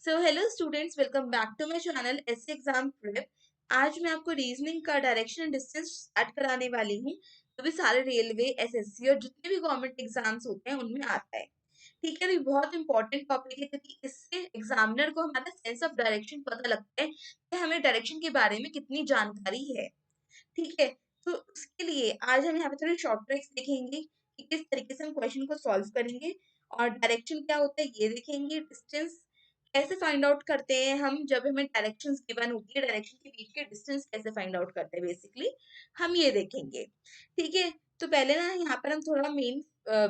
So hello students, welcome back to my channel SA exam prep. आज मैं आपको reasoning का डायरेक्शन एंड डिस्टेंस स्टार्ट कराने वाली हूँ। तो भी सारे रेलवे, एसएससी और जितने भी गवर्नमेंट एग्जाम्स होते हैं उनमें आता है। ठीक है, तो ये बहुत इंपॉर्टेंट टॉपिक है क्योंकि इससे एग्जामिनर को हमारा सेंस ऑफ डायरेक्शन पता लगता है कि हमें डायरेक्शन के बारे में कितनी जानकारी है। ठीक है, तो उसके लिए आज हम यहाँ पे थोड़ी शॉर्ट ट्रिक्स देखेंगे कि किस तरीके से हम क्वेश्चन को सॉल्व करेंगे। और डायरेक्शन क्या होता है ये देखेंगे। डिस्टेंस कैसे फाइंड आउट करते हैं हम, जब हमें डायरेक्शंस गिवन होती है, डायरेक्शन के बीच के डिस्टेंस कैसे फाइंड आउट करते हैं, बेसिकली हम ये देखेंगे। ठीक है, तो पहले ना यहाँ पर हम थोड़ा मेन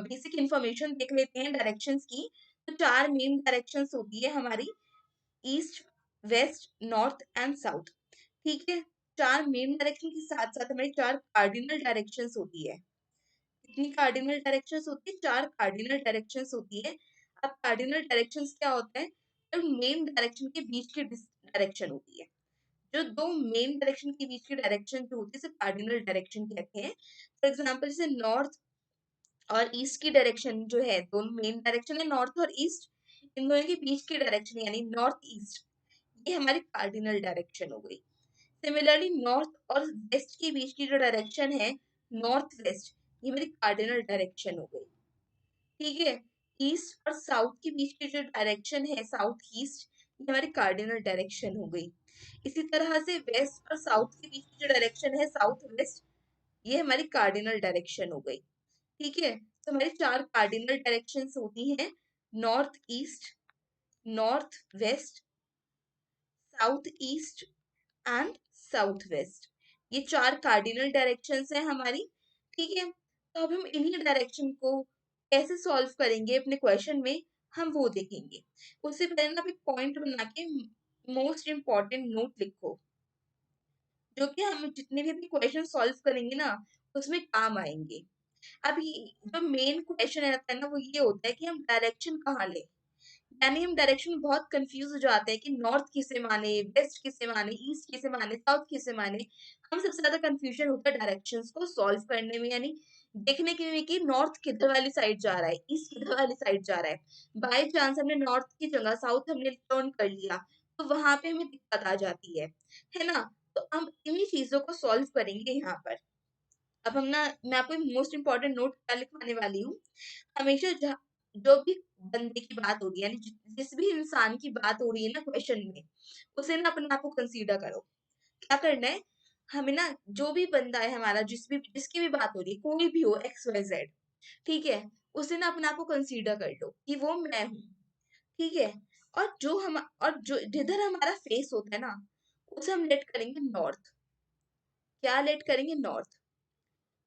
बेसिक इंफॉर्मेशन देख लेते हैं डायरेक्शंस की। तो चार मेन डायरेक्शंस होती है हमारी, east, west, north and south. ठीक है, चार मेन डायरेक्शन के साथ साथ हमारी चार कार्डिनल डायरेक्शंस होती है। कितनी कार्डिनल डायरेक्शंस होती है? चार कार्डिनल डायरेक्शंस होती है। अब कार्डिनल डायरेक्शंस क्या होता है? जब मेन डायरेक्शन के बीच की डायरेक्शन होती है। जो दो मेन डायरेक्शन के बीच की डायरेक्शन जो होती है उसे कार्डिनल डायरेक्शन कहते हैं। फॉर एग्जाम्पल जैसे नॉर्थ और ईस्ट की डायरेक्शन जो है, दोनों मेन डायरेक्शन है नॉर्थ और ईस्ट, इन दोनों के बीच की डायरेक्शन यानी नॉर्थ ईस्ट, ये हमारी कार्डिनल डायरेक्शन हो गई। सिमिलरली नॉर्थ और वेस्ट के बीच की जो डायरेक्शन है, नॉर्थ वेस्ट, ये मेरी कार्डिनल डायरेक्शन हो गई। ठीक है, ईस्ट और साउथ के बीच की जो डायरेक्शन है, साउथ ईस्ट, ये हमारी कार्डिनल डायरेक्शन हो गई। इसी तरह से वेस्ट और साउथ के बीच की जो डायरेक्शन है, साउथ वेस्ट, ये हमारी कार्डिनल डायरेक्शन हो गई। ठीक है, तो हमारी चार कार्डिनल डायरेक्शंस होती हैं, north east, north west, south east and south west. ये चार कार्डिनल डायरेक्शंस हैं हमारी। ठीक है, तो अब हम इन्हीं डायरेक्शन को कैसे सॉल्व करेंगे अपने क्वेश्चन में, हम वो देखेंगे। उससे पहले ना आप एक पॉइंट बना के मोस्ट इम्पॉर्टेंट नोट लिखो, जो कि हम जितने भी अपने क्वेश्चन सॉल्व करेंगे ना उसमें काम आएंगे। अभी जो मेन क्वेश्चन रहता है ना वो ये होता है कि हम डायरेक्शन कहाँ लें। यानी हम डायरेक्शन बहुत कंफ्यूज हो जाते हैं कि नॉर्थ किसे माने, वेस्ट किसे माने, ईस्ट किसे माने, साउथ किसे माने। हम सबसे ज्यादा कंफ्यूजन होता है डायरेक्शंस को सॉल्व करने में, यानी देखने के लिए कि नॉर्थ किधर वाली साइड जा रहा है, ईस्ट किधर वाली साइड जा रहा है। बाय चांस हमने नॉर्थ की जगह साउथ हमने टर्न कर लिया तो वहां पे हमें दिक्कत आ जाती है ना। तो हम इन्हीं चीजों को सॉल्व करेंगे यहाँ पर। अब हम ना, मैं आपको मोस्ट इम्पोर्टेंट नोट क्या लिखवाने वाली हूँ। हमेशा जो भी बंदे की बात हो रही है, यानी जिस भी इंसान की बात हो रही है ना क्वेश्चन में, उसे ना अपने आप को कंसीडर करो। क्या करना है हमें ना, जो भी बंदा है हमारा, जिसकी भी बात हो रही है, कोई भी हो, एक्स वाई जेड, ठीक है, उसे ना अपने आप को कंसीडर कर लो कि वो मैं हूँ। ठीक है, और जो जिधर हमारा फेस होता है ना, उसे हम लेट करेंगे नॉर्थ। क्या लेट करेंगे? नॉर्थ।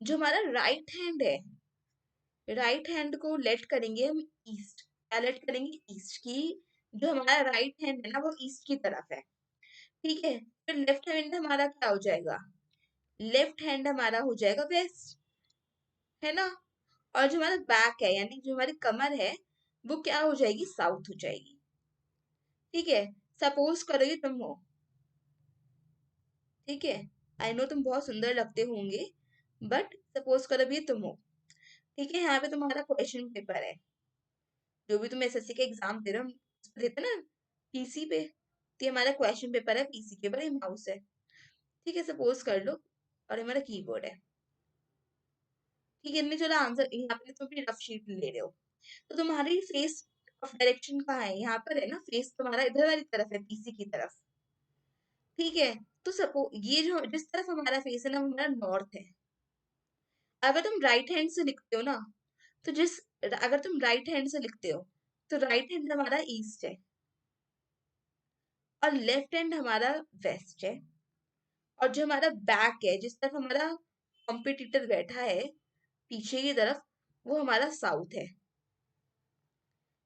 जो हमारा राइट हैंड है, राइट हैंड को लेट करेंगे हम ईस्ट। क्या लेट करेंगे? ईस्ट की। जो हमारा राइट हैंड है ना वो ईस्ट की तरफ है। ठीक है, फिर लेफ्ट हैंड हमारा क्या हो जाएगा? लेफ्ट हैंड हमारा हो जाएगा वेस्ट, है ना। और जो हमारा बैक है, यानी जो हमारी कमर है, वो क्या हो जाएगी? साउथ हो जाएगी। ठीक है, सपोज करो ये तुम हो। ठीक है, आई नो तुम बहुत सुंदर लगते होंगे, बट सपोज करो भी तुम हो। ठीक है, यहाँ पे तुम्हारा क्वेश्चन पेपर है, जो भी तुम एसएससी के एग्जाम दे रहे हो, उस पे देते ना पीसी पे, तो ये हमारा क्वेश्चन पेपर है पीसी के ऊपर, ये माउस है। ठीक है, सपोज कर लो, और हमारा कीबोर्ड है। ठीक है, इनमें चलो आंसर, यहाँ पे तुम अपनी रफ शीट ले रहे हो, तो तुम्हारी फेस ऑफ डायरेक्शन कहाँ है? यहाँ पर है ना, फेस तुम्हारा इधर वाली तरफ है, पीसी की तरफ। ठीक है, तो सपो ये जो जिस तरफ हमारा फेस है ना, वो हमारा नॉर्थ है। अगर तुम राइट हैंड से लिखते हो ना, तो अगर तुम राइट हैंड से लिखते हो तो राइट हैंड हमारा ईस्ट है, और लेफ्ट हैंड हमारा वेस्ट है। और जो हमारा बैक है, जिस तरफ हमारा कॉम्पिटिटर बैठा है पीछे की तरफ, वो हमारा साउथ है।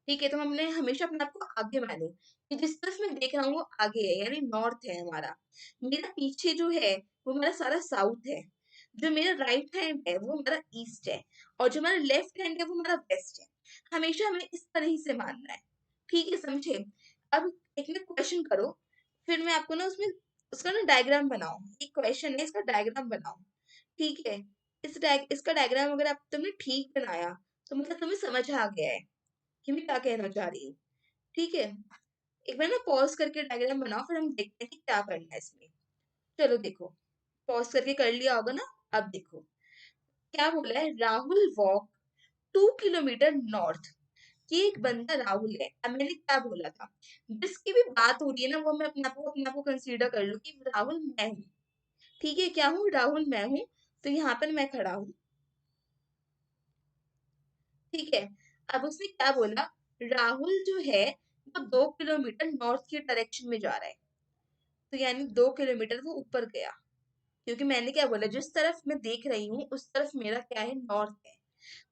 ठीक है, तो हमने हमेशा अपने आप को आगे मानो कि जिस तरफ मैं देख रहा हूँ वो आगे है, यानी नॉर्थ है हमारा। मेरा पीछे जो है वो हमारा सारा साउथ है। जो मेरा राइट हैंड है वो हमारा ईस्ट है, और जो हमारा लेफ्ट हैंड है वो हमारा वेस्ट है। हमेशा हमें इस तरह ही से मानना है। ठीक है, समझे? अब एक ना क्वेश्चन करो, फिर मैं आपको ना उसमें उसका ना डायग्राम बनाओ। एक क्वेश्चन है, इसका डायग्राम बनाओ। ठीक है, इसका डायग्राम अगर आप तुमने ठीक बनाया तो मतलब तुम्हें समझ आ गया है कि मैं क्या कहना चाह रही हूँ। ठीक है, एक बार ना पॉज करके डायग्राम बनाओ, फिर हम देखते हैं कि क्या करना है इसमें। चलो देखो, पॉज करके कर लिया होगा ना। अब देखो क्या बोला है, राहुल वॉक 2 किलोमीटर नॉर्थ। ये एक बंदा राहुल है। अब मैंने क्या बोला था, जिसकी भी बात हो रही है ना, वो मैं अपने आप को कंसीडर कर लूं कि राहुल मैं हूँ। ठीक है, क्या हूँ, राहुल मैं हूँ। तो यहाँ पर मैं खड़ा हूँ। ठीक है, अब उसने क्या बोला, राहुल जो है वो 2 किलोमीटर नॉर्थ की डायरेक्शन में जा रहा है। तो यानी 2 किलोमीटर वो ऊपर गया, क्योंकि मैंने क्या बोला, जिस तरफ मैं देख रही हूँ उस तरफ मेरा क्या है, नॉर्थ है।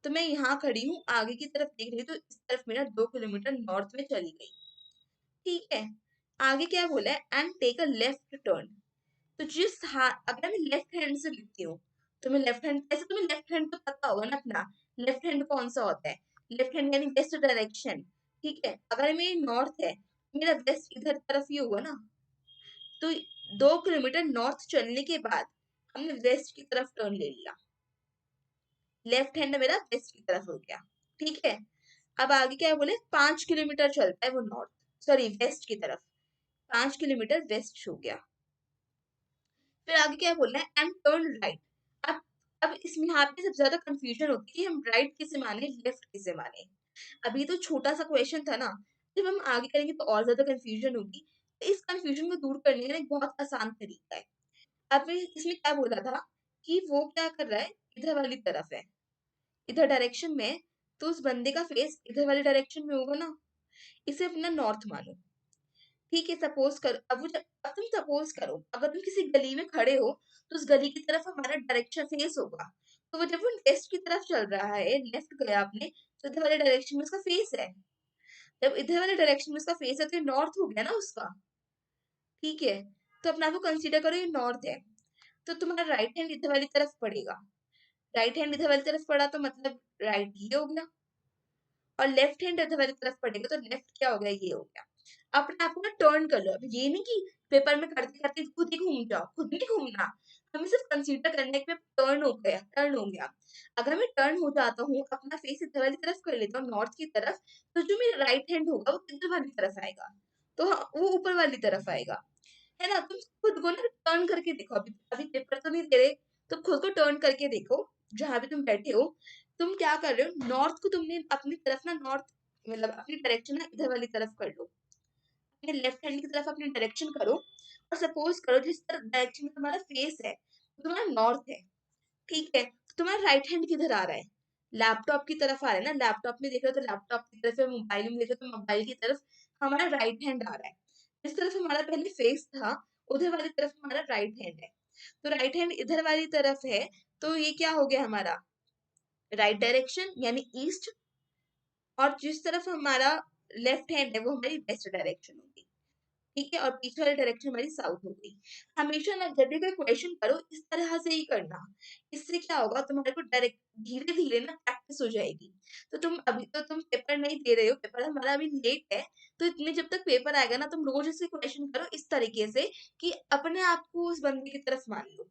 तो मैं यहाँ खड़ी हूँ, आगे की तरफ देख रही हूँ, तो इस तरफ मेरा 2 किलोमीटर नॉर्थ में चली गई। ठीक है, आगे क्या बोला है, and take a left turn. तो जिस हाथ, अगर मैं लेफ्ट हैंड से लिखती हूँ, तो मैं लेफ्ट हैंड, ऐसे तुम्हें लेफ्ट हैंड तो पता होगा ना अपना, लेफ्ट हैंड कौन सा होता है, लेफ्ट हैंड यानी वेस्ट डायरेक्शन। ठीक है, अगर मेरी नॉर्थ है, मेरा वेस्ट इधर तरफ ही होगा ना। तो 2 किलोमीटर नॉर्थ चलने के बाद हमने वेस्ट की तरफ टर्न ले लिया, लेफ्ट हैंड मेरा वेस्ट की तरफ हो गया। ठीक है, अब आगे क्या बोले, 5 किलोमीटर चलता है वो नॉर्थ, सॉरी वेस्ट की तरफ, 5 किलोमीटर वेस्ट हो गया। फिर आगे क्या बोलना है, एंड टर्न राइट। अब अब इसमें यहाँ पे सबसे ज्यादा कंफ्यूजन होती है कि हम राइट किसे माने, लेफ्ट किसे माने। अभी तो छोटा सा क्वेश्चन था ना, जब हम आगे करेंगे तो और ज्यादा कंफ्यूजन होगी। तो इस कंफ्यूजन को दूर करने का एक बहुत आसान तरीका है। अब इसमें क्या बोला था कि वो क्या कर रहा है, इधर वाली तरफ है, इधर डायरेक्शन में है, तो उस बंदे का फेस इधर वाली डायरेक्शन में होगा ना। इसे अपना नॉर्थ मानो। ठीक है, सपोज करो, अब तुम सपोज करो अगर तुम किसी गली में खड़े हो, तो उस गली की तरफ हमारा डायरेक्शन फेस होगा। तो वो जब वो वेस्ट की तरफ चल रहा है, लेफ्ट गया आपने, तो इधर वाले डायरेक्शन में उसका फेस है। जब इधर वाले डायरेक्शन में उसका फेस है, तो ये नॉर्थ हो गया ना उसका। ठीक है, तो अपना आप कंसीडर करो ये नॉर्थ है। तो तुम्हारा राइट हैंड इधर वाली तरफ पड़ेगा। राइट हैंड इधर वाली तरफ पड़ा तो मतलब राइट ये हो गया, और लेफ्ट हैंड इधर वाली तरफ पड़ेगा तो लेफ्ट क्या हो गया, ये हो गया। अपने आप को ना टर्न कर लो। अब ये नहीं कि पेपर में करते करते खुद ही घूम जाओ, खुद नहीं घूमना। हमें सिर्फ कंसीडर करना है कि टर्न हो गया, टर्न हो गया। अगर मैं टर्न हो जाता हूँ, अपना फेस इधर वाली तरफ कर लेता हूँ, नॉर्थ की तरफ, तो जो मेरा राइट हैंड होगा वो किधर वाली तरफ आएगा, तो हाँ, वो ऊपर वाली तरफ आएगा। है ना, तुम खुद को ना टर्न करके देखो। अभी अभी पेपर तो नहीं दे रहे, तो खुद को टर्न करके देखो, जहां भी तुम बैठे हो। तुम क्या कर रहे हो, नॉर्थ को तुमने अपनी तरफ ना, नॉर्थ मतलब अपनी डायरेक्शन ना इधर वाली तरफ कर लो। अपने लेफ्ट हैंड की तरफ अपनी डायरेक्शन करो, और सपोज करो जिस तरफ डायरेक्शन में तुम्हारा फेस है वो तुम्हारा नॉर्थ है। ठीक है, तो तुम्हारा राइट हैंड किधर आ रहा है, लैपटॉप की तरफ आ रहा है ना। लैपटॉप में देख रहे हो तो लैपटॉप की तरफ है, मोबाइल में देख रहे हो तो मोबाइल की तरफ हमारा राइट हैंड आ रहा है। जिस तरफ हमारा पहले फेस था, उधर वाली तरफ हमारा राइट हैंड है। तो राइट हैंड इधर वाली तरफ है, तो ये क्या हो गया हमारा, राइट डायरेक्शन यानी ईस्ट। और जिस तरफ हमारा लेफ्ट हैंड है वो हमारी वेस्ट डायरेक्शन होगी। ठीक है, और पीछे वाली डायरेक्शन हमारी साउथ हो गई। हमेशा ना जब भी कोई क्वेश्चन करो इस तरह से ही करना। इससे क्या होगा, तुम्हारे को डायरेक्ट धीरे धीरे ना प्रैक्टिस हो जाएगी। तो तुम अभी तो तुम पेपर नहीं दे रहे हो, पेपर हमारा अभी लेट है। तो इतने जब तक पेपर आएगा ना, तुम रोज ऐसे क्वेश्चन करो इस तरीके से कि अपने आप को उस बंदे की तरफ मान लो।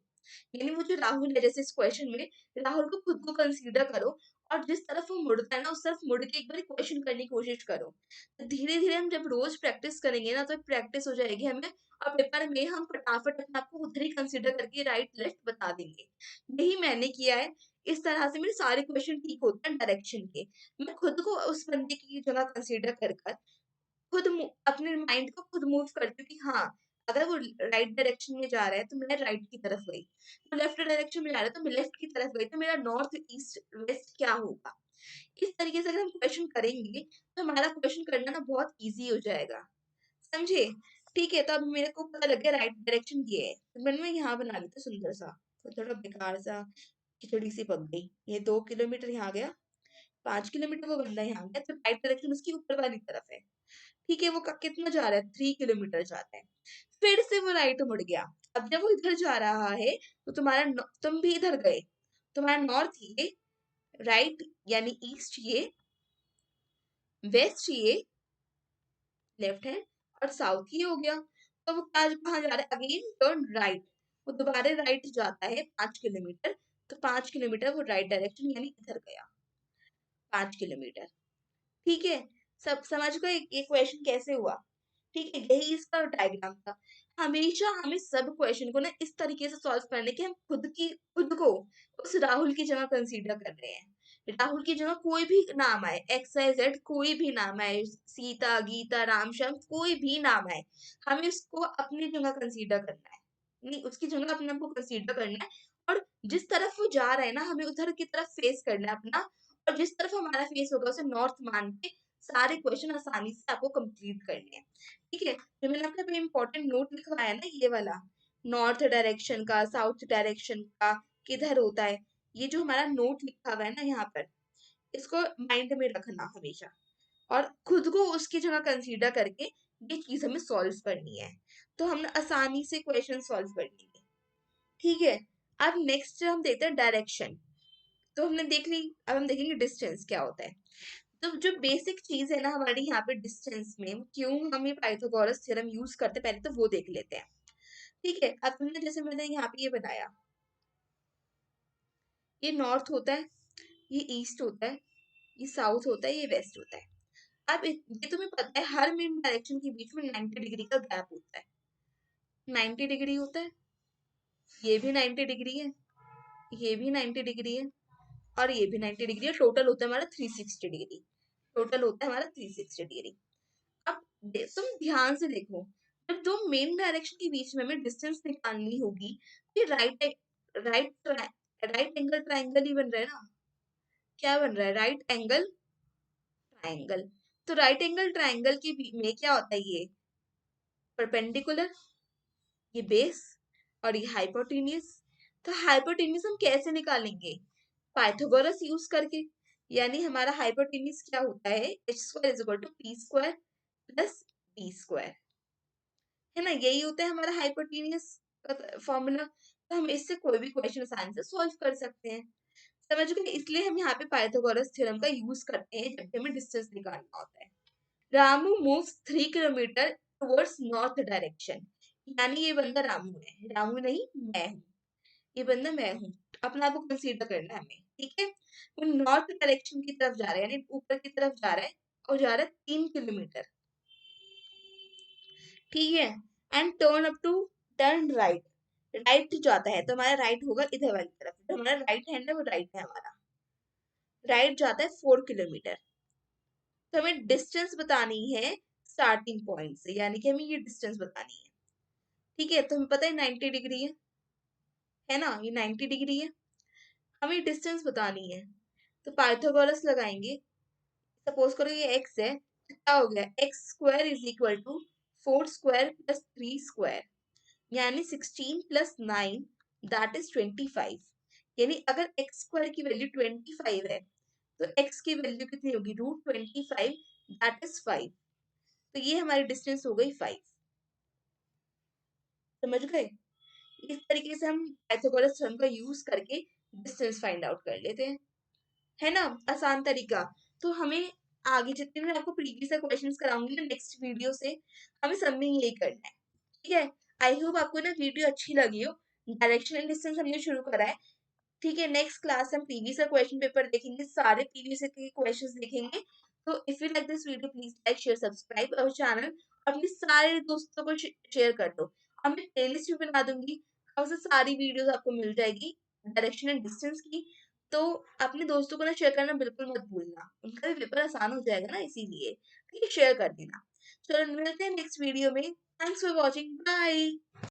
यानी वो जो राहुल है, जैसे इस क्वेश्चन में राहुल को खुद को कंसीडर करो, और जिस तरफ वो मुड़ता है ना उस तरफ मुड़ के एक बार क्वेश्चन करने की कोशिश करो। तो धीरे धीरे हम जब रोज प्रैक्टिस करेंगे ना, तो प्रैक्टिस हो जाएगी हमें। और पेपर में हम फटाफट अपने आपको उधर ही कंसीडर करके राइट लेफ्ट बता देंगे। यही मैंने किया है। इस तरह से मेरे सारे क्वेश्चन ठीक होते हैं डायरेक्शन के। मैं खुद को उस बंदे की जगह कंसीडर कर कर खुद अपने माइंड को खुद मूव करती हूँ कि हाँ, अगर वो राइट डायरेक्शन में जा रहा है तो मैं राइट की तरफ गई, तो लेफ्ट डायरेक्शन में जा रहा है तो मैं लेफ्ट की तरफ गई, तो मेरा नॉर्थ ईस्ट वेस्ट क्या होगा। इस तरीके से अगर हम क्वेश्चन करेंगे तो हमारा क्वेश्चन करना ना बहुत इजी हो जाएगा। समझे। ठीक है, तो अब मेरे को पता लग गया राइट डायरेक्शन ये है, तो मैंने मैं यहाँ बना लेता सुंदर सा। तो थोड़ा बेकार सा खिचड़ी सी पक गई। ये 2 किलोमीटर यहाँ गया, 5 किलोमीटर वो बंदा यहाँ गया, तो राइट डायरेक्शन उसकी ऊपर वाली तरफ है। ठीक है, वो कितना जा रहा है, 3 किलोमीटर जाता है। फिर से वो राइट मुड़ गया। अब जब वो इधर जा रहा है, तो तुम भी इधर गए। तुम्हारा नॉर्थ ये, राइट यानी ईस्ट ये, वेस्ट ये, लेफ्ट हैंड, और साउथ ये हो गया। तो वो आज कहाँ जा रहा है, अगेन टर्न राइट। वो दोबारा राइट जाता है 5 किलोमीटर। तो 5 किलोमीटर वो राइट डायरेक्शन यानी इधर गया, 5 किलोमीटर। ठीक है, सब समझ गए ये क्वेश्चन कैसे हुआ। ठीक है, यही इसका डायग्राम था। हमेशा हमें सब क्वेश्चन को ना इस तरीके से सॉल्व करने के हम खुद को उस राहुल की जगह कंसीडर कर रहे हैं। राहुल की जगह कोई भी नाम आए, एक्स वाई जेड कोई भी नाम आए, सीता गीता राम श्याम कोई भी नाम आए, हमें उसको अपनी जगह कंसीडर करना है, नहीं उसकी जगह अपने आप को कंसीडर करना है। और जिस तरफ वो जा रहा है ना, हमें उधर की तरफ फेस करना है अपना, और जिस तरफ हमारा फेस होगा उसे नॉर्थ मान के सारे क्वेश्चन आसानी से आपको कंप्लीट करने हैं। ठीक है, जो मैंने आपको पे इम्पोर्टेंट नोट लिखवाया है ना, ये वाला नॉर्थ डायरेक्शन का साउथ डायरेक्शन का किधर होता है, ये जो हमारा नोट लिखा हुआ है ना यहाँ पर, इसको माइंड में रखना हमेशा, और खुद को उसकी जगह कंसीडर करके ये चीज हमें सॉल्व करनी है, तो हमने आसानी से क्वेश्चन सॉल्व कर लिए। ठीक है, अब नेक्स्ट हम देखते हैं डायरेक्शन। तो हमने देख ली, अब हम देखेंगे डिस्टेंस क्या होता है। तो जो बेसिक चीज है ना हमारी यहाँ पे डिस्टेंस में, क्यों हम ये पाइथागोरस थ्योरम यूज करते हैं, पहले तो वो देख लेते हैं। ठीक है, अब हमने जैसे मैंने यहाँ पे ये बनाया, ये नॉर्थ होता है, ये ईस्ट होता है, ये साउथ होता है, ये वेस्ट होता है। अब ये तुम्हें पता है हर मेन डायरेक्शन के बीच में 90 डिग्री का गैप होता है, 90 डिग्री होता है, ये भी 90 डिग्री है, ये भी 90 डिग्री है, और ये भी 90 डिग्री है, टोटल होता है हमारा 360 डिग्री, टोटल होता है हमारा 360 डिग्री। अब तुम ध्यान से देखो, जब दो मेन डायरेक्शन के बीच में हमें डिस्टेंस निकालनी होगी, तो राइट राइट एंगल ट्राइंगल ही बन रहा है ना, क्या बन रहा है, राइट एंगल ट्राइंगल। तो राइट एंगल ट्राइंगल के में क्या होता है, ये परपेंडिकुलर, ये बेस, और ये हाइपोटेन्यूज। तो हाइपोटेन्यूज हम कैसे निकालेंगे, पाइथागोरस यूज करके, यानी हमारा हाइपोटेन्यूज क्या होता है, H square is equal to P square plus B square, है ना, यही होता है हमारा हाइपोटेन्यूज फॉर्मूला। तो हम इससे कोई भी क्वेश्चन आसानी से सॉल्व कर सकते हैं, समझ गए। इसलिए हम यहाँ पे पाइथागोरस थ्योरम का यूज करते हैं जब भी हमें डिस्टेंस निकालना होता है। Ramu moves 3 kilometre towards north direction, यानी ये बंदा रामू है, रामू नहीं मैं हूँ, ये बंदा मैं हूँ, अपने आप को कंसीडर करना है हमें। ठीक है, वो नॉर्थ डायरेक्शन की तरफ जा रहा है, यानी ऊपर की तरफ जा रहा है, और जा रहा है 3 किलोमीटर। ठीक है, एंड टर्न राइट, राइट जाता है, तो हमारा राइट होगा इधर वाली तरफ, तो हमारा राइट हैंड है वो राइट है हमारा, राइट जाता है 4 किलोमीटर। तो हमें डिस्टेंस बतानी है स्टार्टिंग पॉइंट से, यानी कि हमें ये डिस्टेंस बतानी है। ठीक है, तो हमें पता है 90 डिग्री है ना, ये 90 डिग्री है, हमें डिस्टेंस बतानी है। तो पाइथागोरस लगाएंगे, सपोज करो ये x है, तो क्या हो गया, X square is equal to 4 square plus 3 square, यानी 16 + 9 दैट इज 25। यानी अगर एक्स स्क्वायर की वैल्यू 25 है, तो एक्स की वैल्यू कितनी होगी, √25 दैट इज 5। तो ये हमारी डिस्टेंस हो गई 5, समझ गए। इस तरीके से हम पाइथागोरस थ्योरम का यूज करके डिस्टेंस फाइंड आउट कर लेते हैं, है ना, आसान तरीका। तो हमें आगे जितने भी आपको प्रीवियस क्वेश्चंस कराऊंगी ना नेक्स्ट वीडियो से, हमें सब में यही करना है। ठीक है, आई होप आपको ना वीडियो अच्छी लगी हो। डायरेक्शन एंड डिस्टेंस हमने शुरू करा है। ठीक है, नेक्स्ट क्लास हम प्रीवियस क्वेश्चन पेपर देखेंगे, सारे प्रीवियस के क्वेश्चंस देखेंगे। तो if you like this video please like share subscribe our channel, अपने सारे दोस्तों को शेयर कर दो, और मैं प्लेलिस्ट भी बना दूंगी, उससे सारी वीडियोस आपको मिल जाएगी डायरेक्शन एंड डिस्टेंस की। तो अपने दोस्तों को ना शेयर करना बिल्कुल मत भूलना, उनका भी पेपर आसान हो जाएगा ना, इसीलिए ठीक है शेयर कर देना। चलो मिलते हैं नेक्स्ट वीडियो में, थैंक्स फॉर वॉचिंग, बाय।